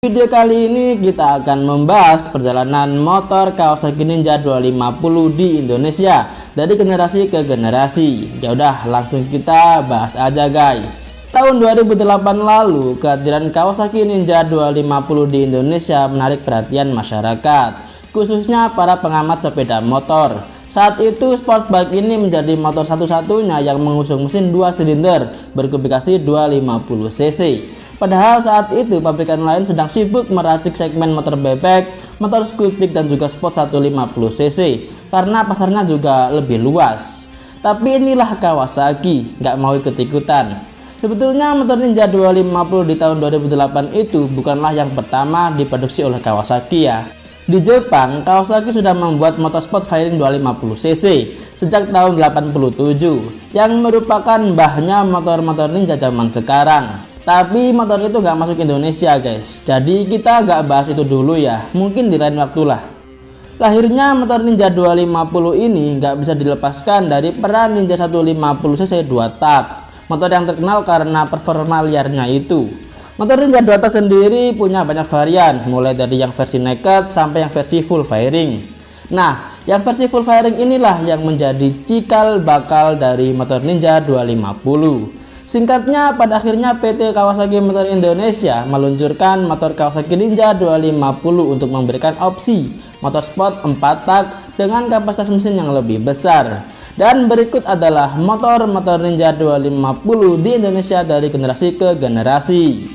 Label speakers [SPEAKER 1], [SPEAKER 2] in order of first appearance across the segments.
[SPEAKER 1] Video kali ini kita akan membahas perjalanan motor Kawasaki Ninja 250 di Indonesia dari generasi ke generasi. Ya udah, langsung kita bahas aja guys. Tahun 2008 lalu, kehadiran Kawasaki Ninja 250 di Indonesia menarik perhatian masyarakat, khususnya para pengamat sepeda motor. Saat itu sport bike ini menjadi motor satu-satunya yang mengusung mesin 2 silinder berkubikasi 250 cc. Padahal saat itu pabrikan lain sedang sibuk meracik segmen motor bebek, motor skutik dan juga sport 150 cc karena pasarnya juga lebih luas. Tapi inilah Kawasaki, nggak mau ikut-ikutan. Sebetulnya motor Ninja 250 di tahun 2008 itu bukanlah yang pertama diproduksi oleh Kawasaki ya. Di Jepang, Kawasaki sudah membuat motor sport fairing 250 cc sejak tahun 87 yang merupakan mbahnya motor-motor Ninja zaman sekarang. Tapi motor itu nggak masuk Indonesia guys, jadi kita nggak bahas itu dulu ya, mungkin di lain waktu lah. Lahirnya motor Ninja 250 ini nggak bisa dilepaskan dari peran Ninja 150 cc 2 tak, motor yang terkenal karena performa liarnya itu. Motor Ninja 2 tak sendiri punya banyak varian, mulai dari yang versi naked sampai yang versi full fairing. Nah, yang versi full fairing inilah yang menjadi cikal bakal dari motor Ninja 250. Singkatnya, pada akhirnya PT Kawasaki Motor Indonesia meluncurkan motor Kawasaki Ninja 250 untuk memberikan opsi motor sport 4 tak dengan kapasitas mesin yang lebih besar. Dan berikut adalah motor-motor Ninja 250 di Indonesia dari generasi ke generasi.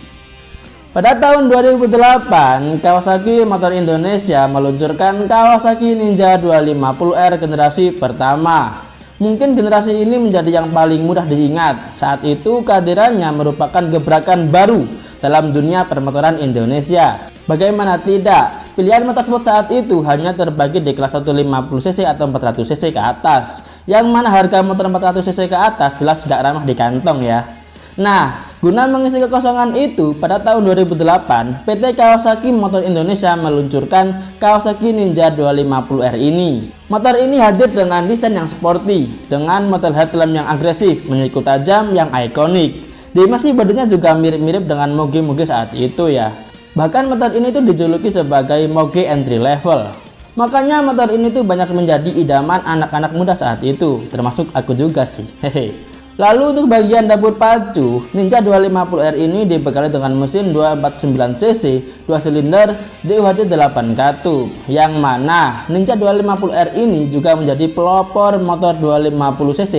[SPEAKER 1] Pada tahun 2008, Kawasaki Motor Indonesia meluncurkan Kawasaki Ninja 250R generasi pertama. Mungkin generasi ini menjadi yang paling mudah diingat. Saat itu kehadirannya merupakan gebrakan baru dalam dunia permotoran Indonesia. Bagaimana tidak, pilihan motorsport saat itu hanya terbagi di kelas 150cc atau 400cc ke atas, yang mana harga motor 400cc ke atas jelas gak ramah di kantong ya. Nah, guna mengisi kekosongan itu, pada tahun 2008, PT Kawasaki Motor Indonesia meluncurkan Kawasaki Ninja 250R ini. Motor ini hadir dengan desain yang sporty, dengan model headlamp yang agresif, menyikut tajam yang ikonik. Dimensi bodinya juga mirip-mirip dengan moge-moge saat itu ya. Bahkan motor ini tuh dijuluki sebagai moge entry level. Makanya motor ini tuh banyak menjadi idaman anak-anak muda saat itu, termasuk aku juga sih. Hehe. Lalu untuk bagian dapur pacu, Ninja 250R ini dibekali dengan mesin 249cc 2 silinder DUHC 8 katup, yang mana Ninja 250R ini juga menjadi pelopor motor 250cc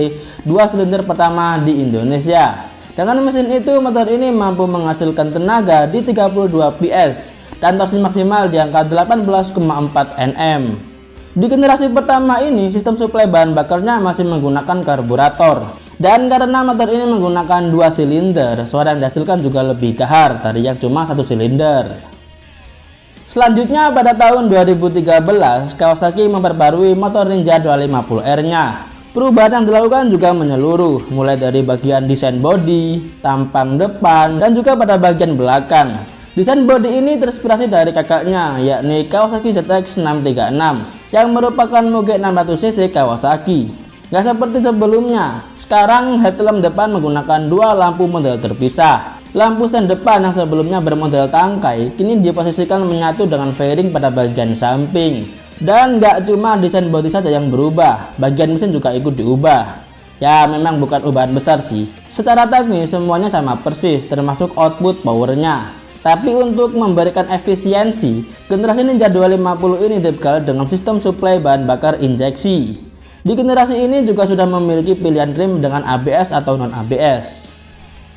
[SPEAKER 1] 2 silinder pertama di Indonesia. Dengan mesin itu, motor ini mampu menghasilkan tenaga di 32 PS dan torsi maksimal di angka 18,4 Nm. Di generasi pertama ini, sistem suplai bahan bakarnya masih menggunakan karburator. Dan karena motor ini menggunakan 2 silinder, suara yang dihasilkan juga lebih gahar dari yang cuma 1 silinder. Selanjutnya pada tahun 2013, Kawasaki memperbarui motor Ninja 250R-nya. Perubahan yang dilakukan juga menyeluruh, mulai dari bagian desain bodi, tampang depan, dan juga pada bagian belakang. Desain bodi ini terinspirasi dari kakaknya, yakni Kawasaki ZX636, yang merupakan moge 600cc Kawasaki. Nggak seperti sebelumnya, sekarang headlamp depan menggunakan 2 lampu model terpisah. Lampu sen depan yang sebelumnya bermodel tangkai, kini diposisikan menyatu dengan fairing pada bagian samping. Dan nggak cuma desain bodi saja yang berubah, bagian mesin juga ikut diubah. Ya memang bukan ubahan besar sih, secara teknis semuanya sama persis, termasuk output powernya. Tapi untuk memberikan efisiensi, generasi Ninja 250 ini dibekali dengan sistem suplai bahan bakar injeksi. Di generasi ini juga sudah memiliki pilihan rem dengan ABS atau non-ABS.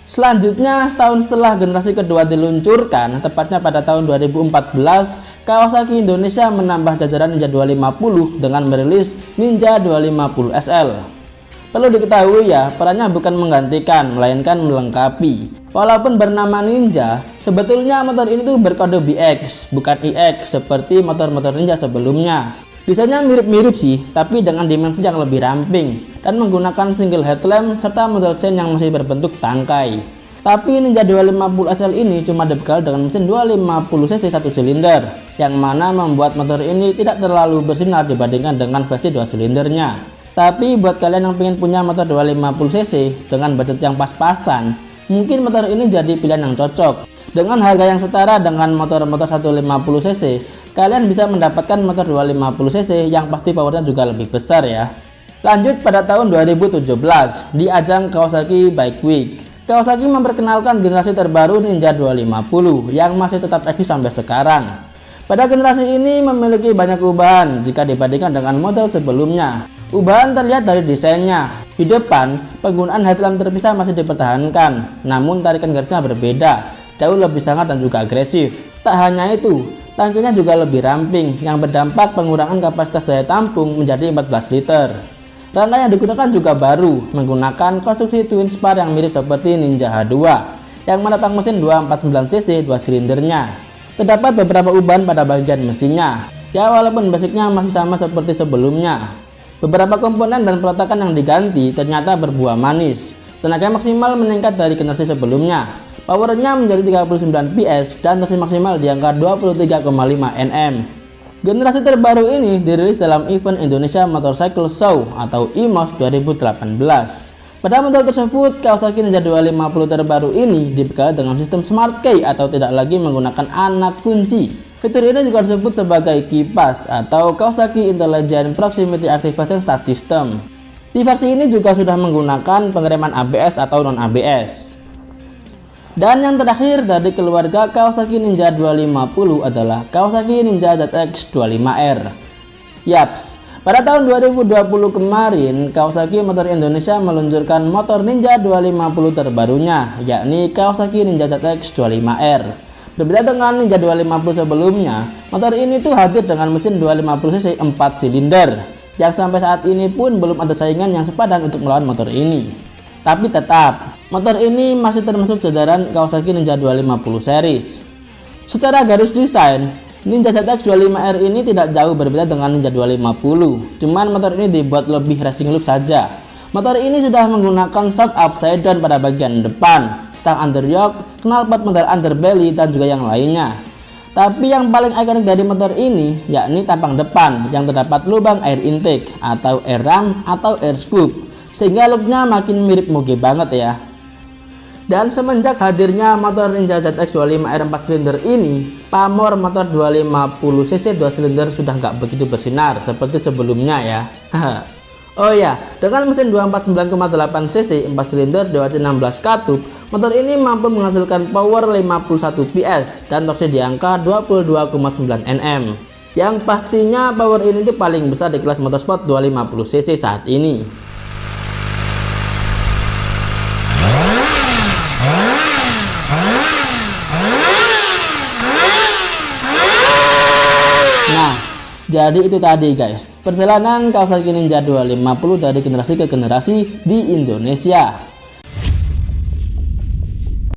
[SPEAKER 1] Selanjutnya, setahun setelah generasi kedua diluncurkan, tepatnya pada tahun 2014, Kawasaki Indonesia menambah jajaran Ninja 250 dengan merilis Ninja 250 SL. Perlu diketahui ya, perannya bukan menggantikan, melainkan melengkapi. Walaupun bernama Ninja, sebetulnya motor ini tuh berkode BX, bukan IX seperti motor-motor Ninja sebelumnya. Desainnya mirip-mirip sih, tapi dengan dimensi yang lebih ramping dan menggunakan single headlamp serta model sen yang masih berbentuk tangkai. Tapi Ninja 250 SL ini cuma dibekali dengan mesin 250cc 1 silinder, yang mana membuat motor ini tidak terlalu bersinar dibandingkan dengan versi 2 silindernya. Tapi buat kalian yang ingin punya motor 250cc dengan budget yang pas-pasan, mungkin motor ini jadi pilihan yang cocok. Dengan harga yang setara dengan motor-motor 150 cc, kalian bisa mendapatkan motor 250 cc yang pasti powernya juga lebih besar ya. Lanjut pada tahun 2017 di ajang Kawasaki Bike Week, Kawasaki memperkenalkan generasi terbaru Ninja 250 yang masih tetap eksis sampai sekarang. Pada generasi ini memiliki banyak ubahan jika dibandingkan dengan model sebelumnya. Ubahan terlihat dari desainnya. Di depan, penggunaan headlamp terpisah masih dipertahankan, namun tarikan garisnya berbeda, jauh lebih sangat dan juga agresif. Tak hanya itu, tangkinya juga lebih ramping yang berdampak pengurangan kapasitas daya tampung menjadi 14 liter. Rangka yang digunakan juga baru, menggunakan konstruksi twin spar yang mirip seperti Ninja H2 yang menopang mesin 249cc 2 silindernya. Terdapat beberapa ubahan pada bagian mesinnya, ya walaupun basicnya masih sama seperti sebelumnya. Beberapa komponen dan peletakan yang diganti ternyata berbuah manis. Tenaga maksimal meningkat dari generasi sebelumnya. Powernya menjadi 39 PS dan torsi maksimal di angka 23,5 Nm. Generasi terbaru ini dirilis dalam event Indonesia Motorcycle Show atau IMOS 2018. Pada model tersebut, Kawasaki Ninja 250 terbaru ini dibekali dengan sistem Smart Key atau tidak lagi menggunakan anak kunci. Fitur ini juga disebut sebagai KIPAS atau Kawasaki Intelligent Proximity Activation Start System. Di versi ini juga sudah menggunakan pengereman ABS atau non-ABS. Dan yang terakhir dari keluarga Kawasaki Ninja 250 adalah Kawasaki Ninja ZX 25R. Yaps, pada tahun 2020 kemarin, Kawasaki Motor Indonesia meluncurkan motor Ninja 250 terbarunya, yakni Kawasaki Ninja ZX 25R. Berbeda dengan Ninja 250 sebelumnya, motor ini tuh hadir dengan mesin 250cc 4 silinder, yang sampai saat ini pun belum ada saingan yang sepadan untuk melawan motor ini. Tapi tetap, motor ini masih termasuk jajaran Kawasaki Ninja 250 series. Secara garis desain, Ninja ZX 25R ini tidak jauh berbeda dengan Ninja 250, cuman motor ini dibuat lebih racing look saja. Motor ini sudah menggunakan shock upside down pada bagian depan, stang underyoke, knalpot model underbelly, dan juga yang lainnya. Tapi yang paling ikonik dari motor ini yakni tampang depan yang terdapat lubang air intake atau air ram atau air scoop, sehingga looknya makin mirip Muge banget ya. Dan semenjak hadirnya motor Ninja ZX 25R 4 silinder ini, pamor motor 250cc 2 silinder sudah nggak begitu bersinar seperti sebelumnya ya. Oh ya, dengan mesin 249,8cc 4 silinder DOHC 16 katup, motor ini mampu menghasilkan power 51 PS dan torsi di angka 22,9 Nm. Yang pastinya power ini tuh paling besar di kelas motorsport 250cc saat ini. Nah, jadi itu tadi guys, perjalanan Kawasaki Ninja 250 dari generasi ke generasi di Indonesia.